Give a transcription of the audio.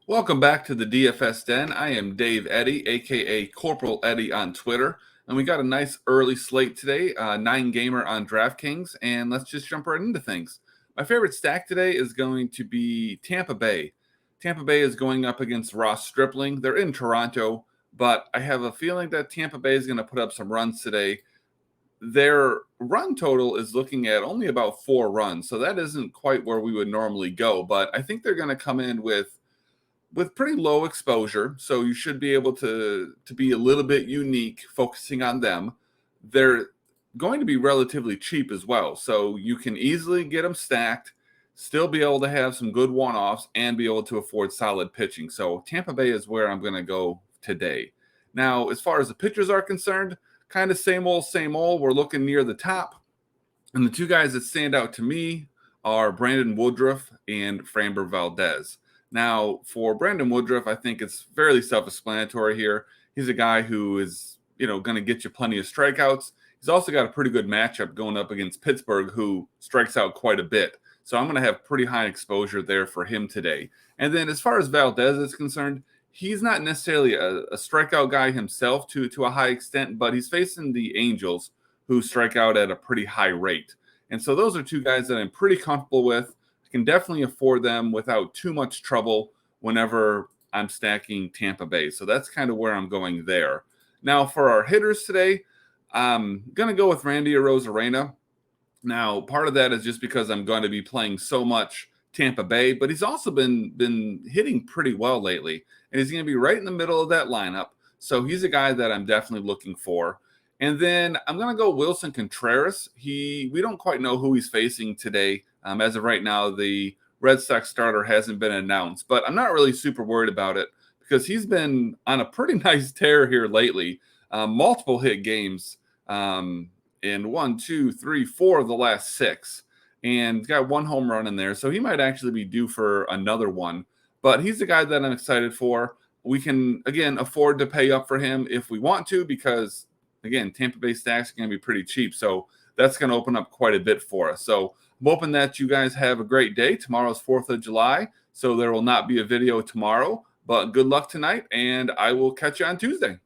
Welcome back to the DFS Den. I am Dave Eddy, aka Corporal Eddie on Twitter, and we got a nice early slate today. 9-gamer on DraftKings, and let's just jump right into things. My favorite stack today is going to be Tampa Bay. Tampa Bay is going up against Ross Stripling. They're in Toronto, but I have a feeling that Tampa Bay is going to put up some runs today. Their run total is looking at only about 4 runs, so that isn't quite where we would normally go, but I think they're going to come in with pretty low exposure, so you should be able to be a little bit unique focusing on them. They're going to be relatively cheap as well, so you can easily get them stacked, still be able to have some good one-offs, and be able to afford solid pitching. So Tampa Bay is where I'm going to go today. Now, as far as the pitchers are concerned, kind of same old, same old. We're looking near the top, and the two guys that stand out to me are Brandon Woodruff and Framber Valdez. Now, for Brandon Woodruff, I think it's fairly self-explanatory here. He's a guy who is, going to get you plenty of strikeouts. He's also got a pretty good matchup going up against Pittsburgh, who strikes out quite a bit. So I'm going to have pretty high exposure there for him today. And then as far as Valdez is concerned, he's not necessarily a strikeout guy himself to a high extent, but he's facing the Angels, who strike out at a pretty high rate. And so those are two guys that I'm pretty comfortable with. Can definitely afford them without too much trouble whenever I'm stacking Tampa Bay. So that's kind of where I'm going there. Now, for our hitters today, I'm going to go with Randy Arozarena. Now, part of that is just because I'm going to be playing so much Tampa Bay, but he's also been hitting pretty well lately, and he's going to be right in the middle of that lineup. So he's a guy that I'm definitely looking for. And then I'm going to go Wilson Contreras. We don't quite know who he's facing today. As of right now, the Red Sox starter hasn't been announced, but I'm not really super worried about it because he's been on a pretty nice tear here lately. Multiple hit games in 1, 2, 3, 4 of the last 6, and got 1 home run in there. So he might actually be due for another one, but he's the guy that I'm excited for. We can, again, afford to pay up for him if we want to because, again, Tampa Bay stacks are going to be pretty cheap. So that's going to open up quite a bit for us. So I'm hoping that you guys have a great day. Tomorrow's 4th of July, so there will not be a video tomorrow. But good luck tonight, and I will catch you on Tuesday.